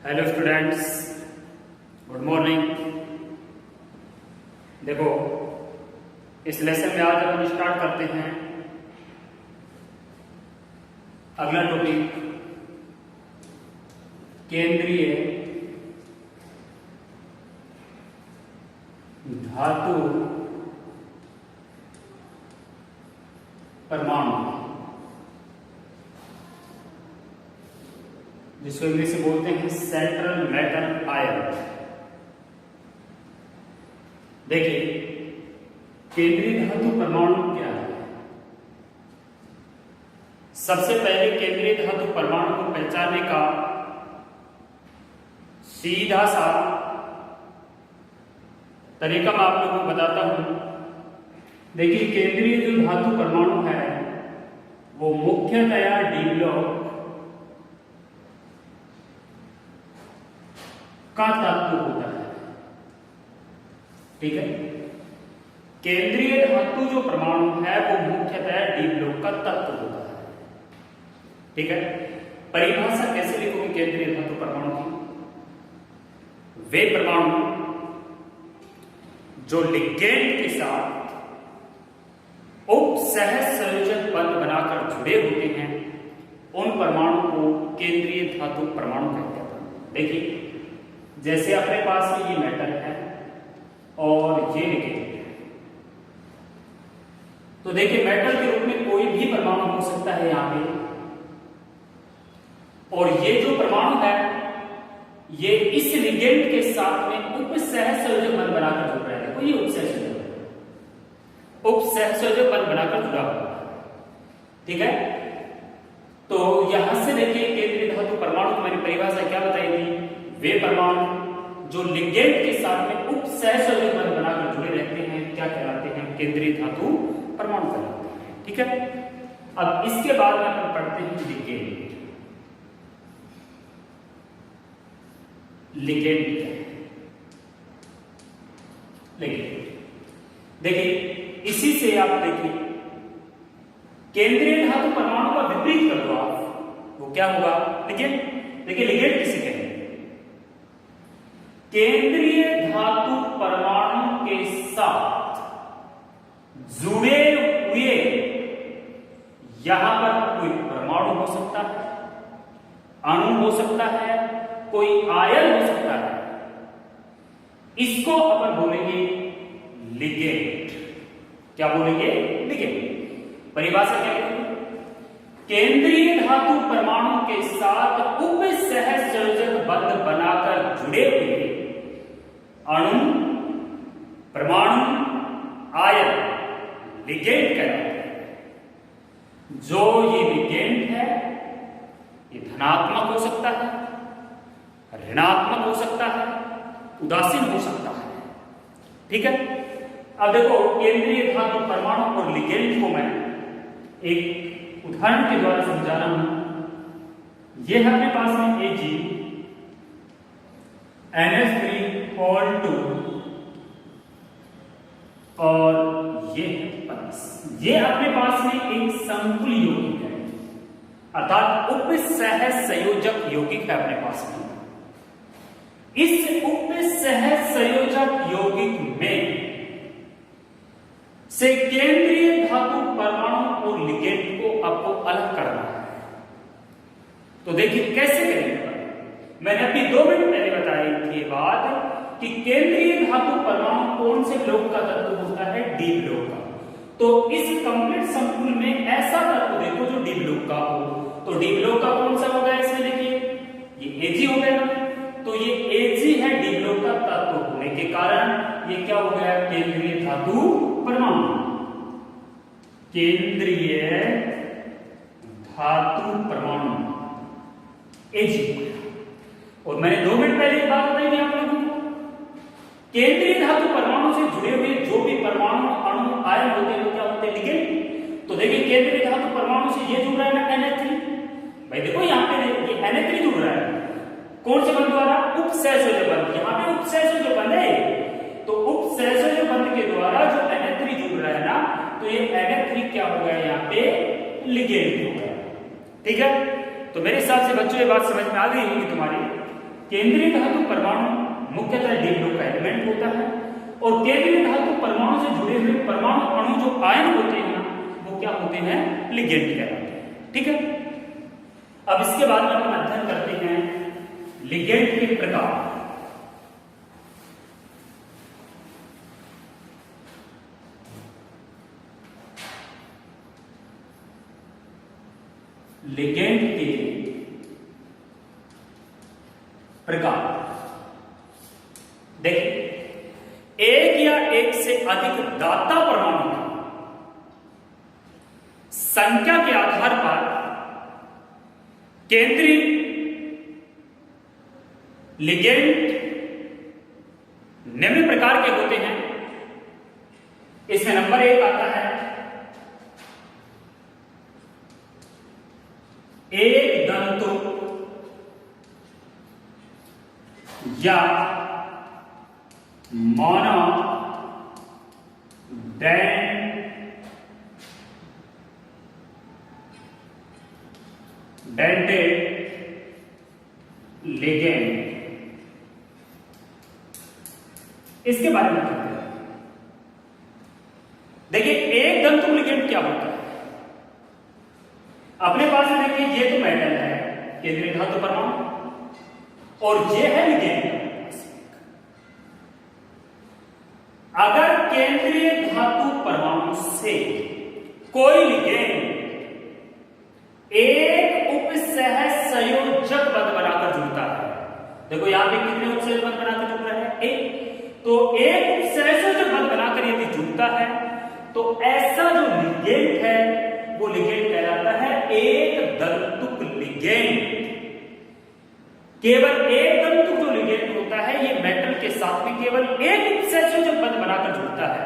Hello students, good morning. देखो, इस lesson में आज हम स्टार्ट करते हैं अगला टॉपिक, केंद्रीय धातु परमाणु, जिसको इंग्लिश में बोलते हैं सेंट्रल मेटल आयन। देखिए, केंद्रीय धातु परमाणु क्या है। सबसे पहले केंद्रीय धातु परमाणु को पहचानने का सीधा सा तरीका मैं आप लोगों को बताता हूं। देखिए, केंद्रीय जो धातु परमाणु है वो मुख्यतया डी ब्लॉक का तत्व होता है। ठीक है, केंद्रीय धातु जो परमाणु है वो मुख्यतः डी ब्लॉक का तत्व होता है। ठीक है, परिभाषा कैसे लिखोगे केंद्रीय धातु परमाणु की? वे परमाणु जो लिगेंड के साथ उपसहसंयोजक बंध बनाकर जुड़े होते हैं, उन परमाणु को केंद्रीय धातु परमाणु कहते हैं। देखिए, जैसे अपने पास में ये मेटल है और ये लिगेंड है, तो देखिए मेटल के रूप में कोई भी परमाणु हो सकता है यहां पे, और ये जो परमाणु है ये इस लिगेंड के साथ में उपसहसंयोजक बंध बनाकर जुड़ रहा है। देखो, ये उपसहसंयोजक बंध बनाकर जुड़ा हुआ है। ठीक है, तो यहां से देखिए केंद्रीय धातु परमाणु की मैंने परिभाषा क्या बताई थी? वे परमाणु जो लिगेंड के साथ में उपसहसंयोजक बंध बनाकर जुड़े रहते हैं क्या कहलाते हैं? केंद्रीय धातु परमाणु कहलाते हैं। ठीक है, अब इसके बाद में अपन पढ़ते हैं लिगेंड। लिगेंड क्या है? लिगेंड देखिए, इसी से आप देखिए केंद्रीय धातु परमाणु का विपरीत कर दो आप, वो क्या होगा? लिगेंड। देखिए, लिगेंड किसे कहते हैं? केंद्रीय धातु परमाणु के साथ जुड़े हुए, यहां पर कोई परमाणु हो सकता है, अणु हो सकता है, कोई आयन हो सकता है, इसको अपन बोलेंगे लिगेंड। क्या बोलेंगे? लिगेंड। परिभाषा क्या है? केंद्रीय धातु परमाणु के साथ उपसहसंयोजक बंध बनाकर जुड़े हुए अणु, परमाणु, आयन लिगेंड कहलाते हैं। जो ये लिगेंड है ये धनात्मक हो सकता है, ऋणात्मक हो सकता है, उदासीन हो सकता है। ठीक है, अब देखो केंद्रीय धातु परमाणु और लिगेंड को मैं एक उदाहरण के द्वारा समझा रहा हूं। यह है अपने पास में Ag NH3 और ये ये अपने पास में एक संकुल यौगिक है, अर्थात उपसहसंयोजक यौगिक है अपने पास में। इस उपसहसंयोजक यौगिक में से केंद्रीय धातु परमाणु और लिगेंड को आपको अलग करना है। तो देखिए कैसे करेंगे। मैंने अभी 2 मिनट पहले बताई थी बात कि केंद्रीय धातु परमाणु कौन से ब्लॉक का तत्व होता है? डी ब्लॉक का। तो इस कंप्लीट संकुल में ऐसा तत्व देखो जो डी ब्लॉक का हो। तो डी ब्लॉक का कौन सा होगा? इसमें देखिए ये Ag हो गया, तो ये Ag है डी ब्लॉक का तत्व होने के कारण ये क्या हो गया? केंद्रीय धातु परमाणु। केंद्रीय धातु परमाणु Ag। और मैंने 2 मिनट पहले एक बात बताई थी आप लोगों को, केंद्रीय धातु परमाणु से जुड़े हुए जो भी परमाणु, अणु, आयन होते हैं वो क्या होते हैं? लिगेंड। तो देखिए केंद्रीय धातु परमाणु से ये जुड़ रहा है ना NH3। भाई देखो यहां पे ये NH3 जुड़ रहा है, कौन से बंध द्वारा? उपसहसंयोजक बंध। यहां पे उपसहसंयोजक बंध है, तो उपसहसंयोजक बंध के द्वारा जो NH3 जुड़ रहा है ना, तो ये NH3 क्या हो गया? यहाँ पे लिगेंड हो गया। ठीक है, तो मेरे हिसाब से बच्चों ये बात समझ में आ गई होगी तुम्हारी केंद्रीय धातु परमाणु मुख्यतः डी ग्रुप का एलिमेंट होता है और केंद्रीय धातु परमाणु से जुड़े हुए परमाणु अणु जो आयन होते हैं ना, वो क्या होते हैं? लिगेंड कहलाते हैं। ठीक है, अब इसके बाद में हम अध्ययन करते हैं लिगेंड के प्रकार। लिगेंड के प्रकार देखिए, एक या एक से अधिक दाता परमाणु संख्या के आधार पर केंद्रीय लिगेंड निम्न प्रकार के होते हैं। इसमें नंबर 1 आता है एक दंतु या मोनो डेंटेड लिगेंड। इसके बारे में कहते हैं, देखिए एक दंतु लिगेंड क्या होता है? अपने पास में देखिए ये तो मेटल है, केंद्रीय धातु परमाणु, और ये है लिगेंड। अगर केंद्रीय धातु परमाणु से कोई लिगेंड एक उपसह संयोजक बंध बनाकर जुड़ता है, देखो यहां पे कितने उपसहज बंध बनाकर जुड़ रहे हैं? एक। तो एक उपसह संयोजक बंध बनाकर यदि जुड़ता है तो ऐसा जो लिगेंड है वो लिगेंड कहलाता है एक दंतुक लिगेंड। केवल एक दंतुक जो लिगेंड होता है ये मेटल के साथ में केवल एक उपसह संयोजक बंध बनाकर जुड़ता है,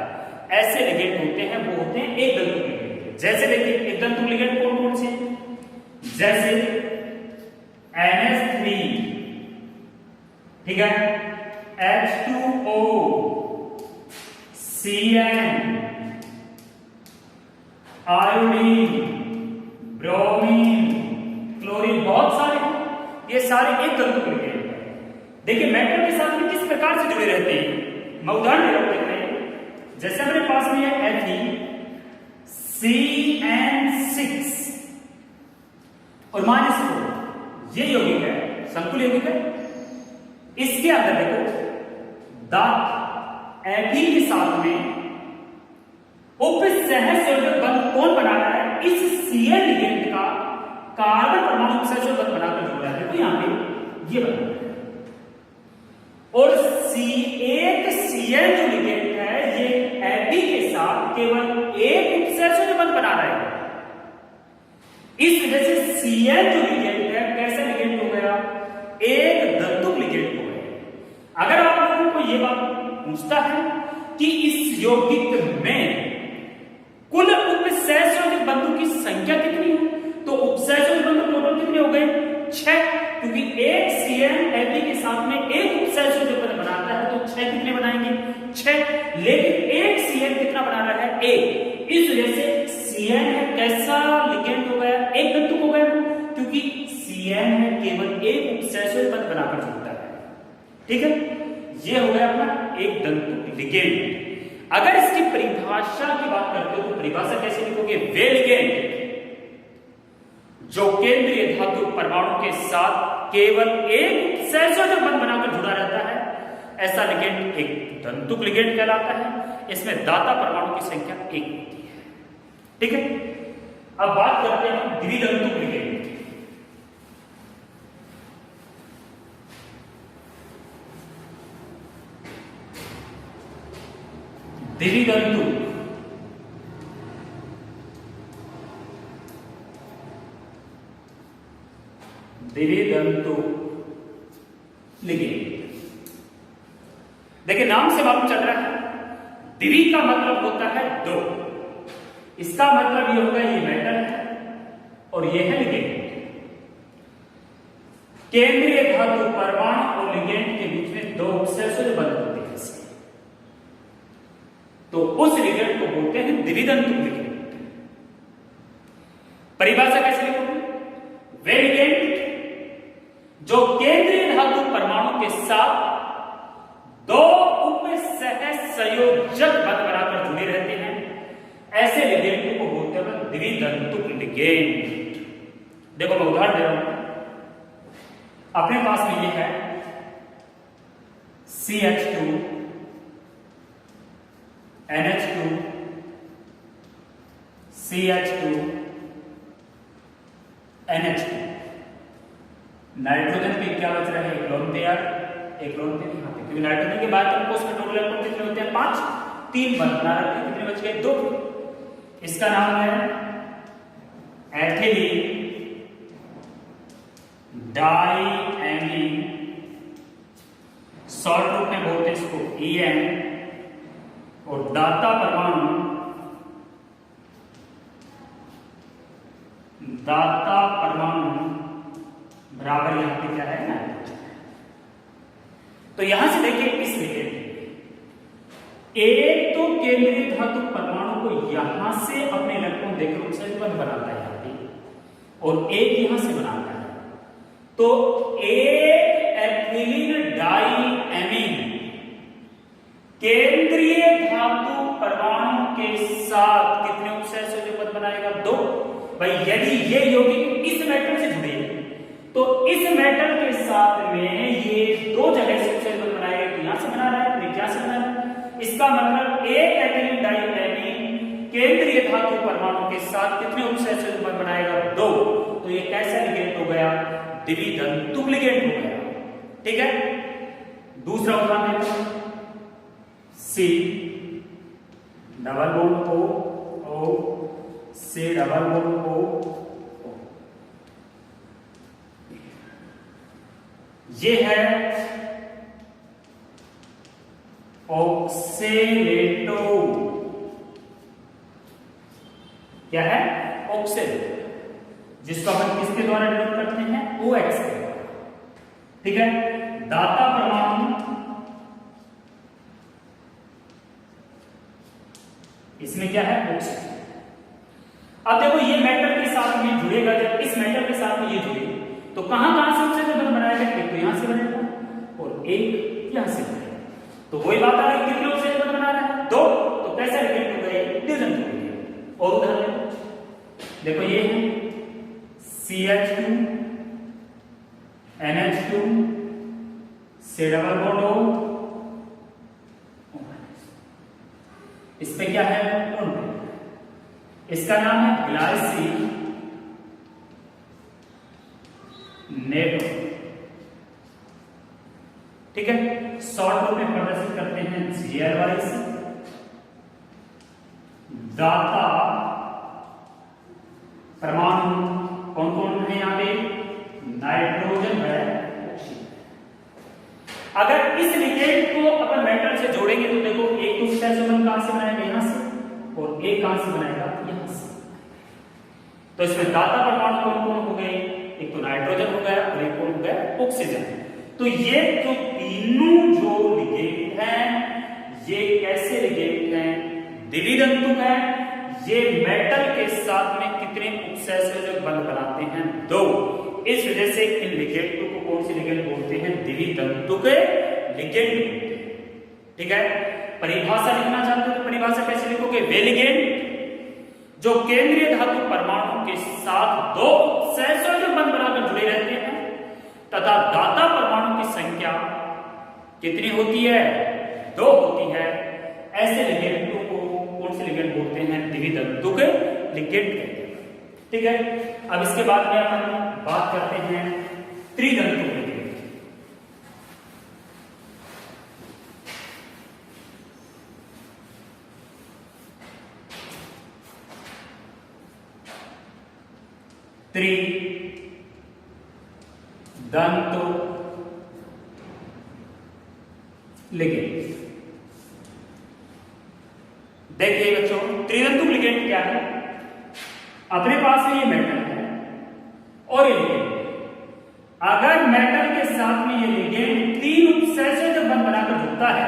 ऐसे लिगेंड होते हैं, वो होते हैं एक दंतुक लिगेंड। जैसे देखिए एक दंतुक लिगेंड कौन कौन से? जैसे NH3, ठीक है, H2O, CN, iodine, bromine, chlorine, बहुत सारे हैं, ये सारे एक दंतुक लिगेंड हैं। देखिए मेटल के साथ में किस प्रकार से जुड़े रहते हैं, मैं उदाहरण दे रहा हूं। जैसे हमारे पास में है CN6 और -4, ये यौगिक है, संकुल यौगिक है। इसके अंदर देखो दांत Fe के साथ में उपसह संयोजक बंध कौन बना रहा है? इस Cl लिगेंड का कार्बन परमाणु उपसह संयोजक बंध बनाकर जुड़ रहा है। देखो यहां पे ये बना है, और एक Cl जो लिगेंड है ये Fe के साथ केवल एक उपसह संयोजक बंध बना रहा है। इस वजह से Cl जो लिगेंड है कैसा लिगेंड हो गया? एक दंतुक लिगेंड हो गया। अगर आप लोगों को यह बात पूछता है कि इस यौगिक में कुल उपसह संयोजक बंधों की संख्या कितनी है, तो उपसह संयोजक बंधु टोटल कितने हो गए? 6, क्योंकि एक Cl Fe के साथ में एक उपसह संयोजक बंध बनाता है तो 6 कितने बनाएंगे? 6। लेकिन एक Cl कितना बना रहा है? 1। इस वजह से Cn है कैसा लिगेंड हो गया? एक दंतुक हो गया, क्योंकि Cn है केवल एक उपसह संयोजक बंध बनाकर जुड़ता है। ठीक है, ये हो गया अपना एक दंतुक लिगेंड। अगर इसकी परिभाषा की बात करते हो तो परिभाषा कैसे लिखोगे? वे लिगेंड जो केंद्रीय धातु परमाणु के साथ केवल एक उपसह संयोजक बंध बनाकर जुड़ा रहता है, ऐसा लिगेंड एक दंतुक लिगेंड कहलाता है। इसमें दाता परमाणु की संख्या 1 होती है। ठीक है, अब बात करते हैं द्विदंतुक लिगेंड। द्विदंतुक लिगेंड, देखिए नाम से मालूम चल रहा है, द्वि का मतलब होता है 2। इसका मतलब ये होगा ये मेटल है और ये है लिगेंड। केंद्रीय धातु परमाणु और लिगेंड के बीच में 2 उपसह संयोजक बंध होते हैं, तो उस लिगेंड को बोलते हैं द्विदंतुक लिगेंड। परिभाषा कैसे लिखोगे? वे लिगेंड जो केंद्रीय धातु परमाणु परमाणु के साथ दो उपसहसंयोजक बंध बनाकर जुड़े रहते हैं, ऐसे लिगेंड को बोलते हैं द्वितंतुक लिगेंड। देखो मैं उदाहरण दे रहा हूं, अपने पास में ये है CH2 NH2 CH2 NH2, nitrogen पे क्या बच रहा है, एक लोन तैयार, एक लोन पे यहाँ पे, क्योंकि नाइट्रोजन के बाद हमको उसमें टोटल इलेक्ट्रॉन कितने होते हैं, 5, 3 बना रखते हैं, कितने बच गए, 2। इसका नाम है एथिलीन डाइएमीन, शॉर्ट रूप में बोलते हैं इसको EN, और दाता परमाणु बराबर यहां पे क्या है ना। तो यहां से देखिए इस लिगेंड, एक तो केंद्रीय धातु परमाणु को यहां से अपने इलेक्ट्रॉन देकर उत्सर्जन बनाता है यहां पे, और एक यहां से बनाता है। तो एक एथिलीन डाइएमीन केंद्रीय धातु परमाणु के साथ कितने उपसहसंयोजक बंध बनाएगा, 2। भाई यदि ये यौगिक इस मेटल से जुड़े तो इस मेटल के साथ में ये 2 जगह से उपसहसंयोजक बनाएगा, तो यहां से बना रहा है, फिर क्या से बना रहा है। इसका मतलब एक एथिलीन डाइएमीन केंद्रीय धातु परमाणु के साथ कितने उपसहसंयोजक बंध बनाएगा, 2। तो ये कैसा लिगेंड हो गया, द्वितंतुक लिगेंड हो गया। ठीक है, दूसरा उदाहरण देखते हैं, C double bond O C double bond O, ये है ऑक्सेलेटो, क्या है, ऑक्सेलेटो, जिसको अपन किसके द्वारा डिनोट करते हैं, OX के। ठीक है, दाता परमाणु इसमें क्या है, ऑक्सीजन। अब देखो ये मेटल के साथ में जुड़ेगा, जब इस मेटल के साथ में ये जुड़े तो कहां कहां से ऑक्सीजन बनाएगा, एक तो यहां से बनेगा और एक यहां से बनेगा। तो वही बात आ रही, कितने ऑक्सीजन बना रहा है, 2। तो कैसा लिगेंड हो गया, द्वितंतुक लिगेंड। और उदाहरण देखो, ये है CH2 NH2 C double bond O, इस पे क्या है, इसका नाम है ग्लाइसिन नेटो। ठीक है, शॉर्ट रूप में प्रदर्शित करते हैं GLY से। दाता परमाणु कौन कौन है यहाँ पे, नाइट्रोजन है, ऑक्सीजन। अगर इस लिगेंड को अपन मेटल से जोड़ेंगे तो देखो एक तो उपसहसंयोजक कहां से बनाएगा, यहां से, और एक कहां से बनाएगा, यहां से। तो इसमें दाता परमाणु कौन कौन हो गए, एक तो नाइट्रोजन हो गया और एक कौन हो गया, ऑक्सीजन। तो ये जो तीनों जो लिगेंड हैं, ये कैसे लिगेंड हैं, द्वितंतुक हैं। ये मेटल के साथ में कितने उपसहसंयोजक बंध बनाते हैं, 2। इस वजह से इन लिगेंड को कौन सी लिगेंड बोलते हैं, द्वितंतुक लिगेंड। ठीक है, परिभाषा लिखना चाहते हो तो परिभाषा कैसे लिखोगे, वे लिगेंड जो केंद्रीय धातु परमाणु के साथ 2 सहसंयोजक बंध बनाकर जुड़े रहते हैं तथा दाता परमाणु की संख्या कितनी होती है, 2 होती है, ऐसे लिगेंडों को कौन से लिगेंड बोलते हैं, द्वितंतुक लिगेंड कहते हैं। ठीक है, अब इसके बाद में अपन बात करते हैं त्रितंतुक लिगेंड। त्रितंतुक लिगेंड। देखिए बच्चों, त्रितंतुक लिगेंड क्या है, अपने पास में ये मेटल है और ये लिगेंड। अगर मेटल के साथ में ये लिगेंड 3 उपसहसंयोजक बंध बनाकर जुड़ता है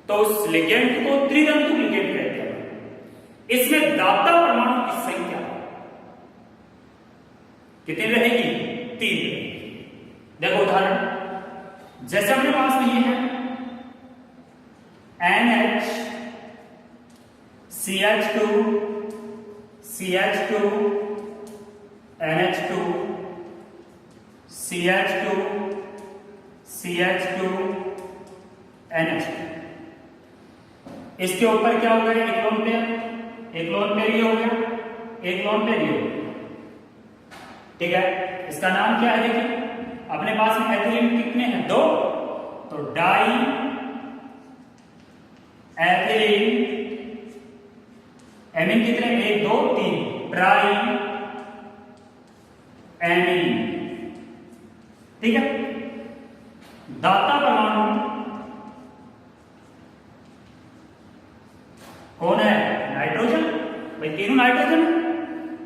तो उस लिगेंड को त्रितंतुक लिगेंड कहते हैं। इसमें दाता परमाणु की संख्या कितनी रहेगी, 3 रहेगी। देखो उदाहरण, जैसे अपने पास में ये है NH CH2 CH2 NH2 CH2 CH2 NH2। इसके ऊपर क्या हो गया, एक लोन पेयर ये हो गया, एक लोन पेयर ये हो गया। ठीक है, इसका नाम क्या है देखिए, अपने पास में एथिलीन कितने हैं, 2, तो डाई एथिलीन, एमीन कितने, 1 2 3, ट्राई एमीन। ठीक है, दाता परमाणु कौन है, नाइट्रोजन, भाई तीनों नाइट्रोजन।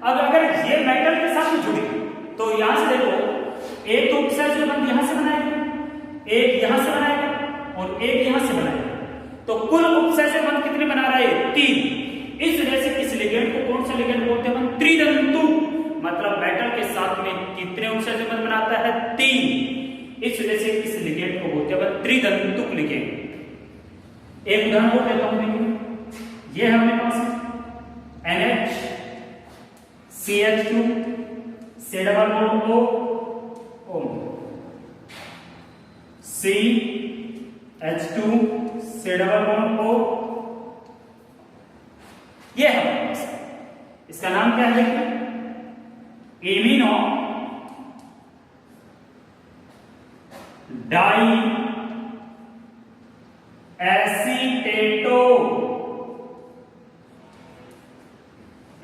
अब अगर ये मेटल के साथ में जुड़े तो यहां से देखो, एक तो उपसर्जक बंध यहां से बनाएगा, एक यहां से बनाएगा और एक यहां से बनाएगा, तो कुल उपसर्जक बंध कितने बना रहा है, 3। इस वजह से इस लिगेंड को कौन सा लिगेंड बोलते हैं, त्रिदंतु, मतलब मेटल के साथ में कितने उपसर्जक बंध बनाता है, 3। इस वजह से इस लिगेंड को बोलते हैं त्रिदंतुक लिगेंड। एक उदाहरण और देता हूं, देखिए ये है अपने पास NH CH2 C double bond O CH2 C double bond O, ये है अपने पास। इसका नाम क्या है, एमिनो डाई एसीटेटो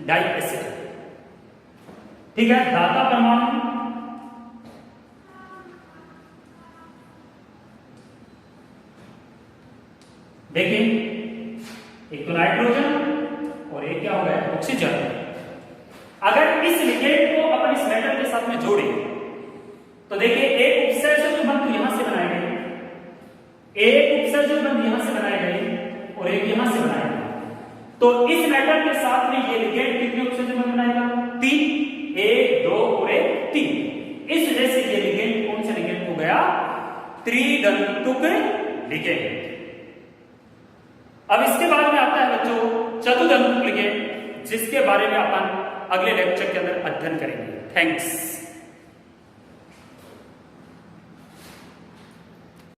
डाई एसिड। ठीक है, दाता परमाणु देखिए, एक तो नाइट्रोजन और एक क्या हो गया, ऑक्सीजन। अगर इस लिगेंड को अपन इस मेटल के साथ में जोड़े तो देखिए, एक उपसर्जक बंध यहां से बनाए गए, एक उपसर्जक बंध यहां से बनाए गए और एक यहां से बनाए गए, तो इस मेटल के साथ में ये लिगेंड कितने उपसर्जक बंध बनाएगा, 3, 1 2 और 1 3। इस वजह से ये लिगेंड कौन सा लिगेंड हो गया, त्रिदंतुक लिगेंड। अब इसके बाद में आता है बच्चों चतुर्दंतुक लिगेंड, जिसके बारे में अपन अगले लेक्चर के अंदर अध्ययन करेंगे। थैंक्स।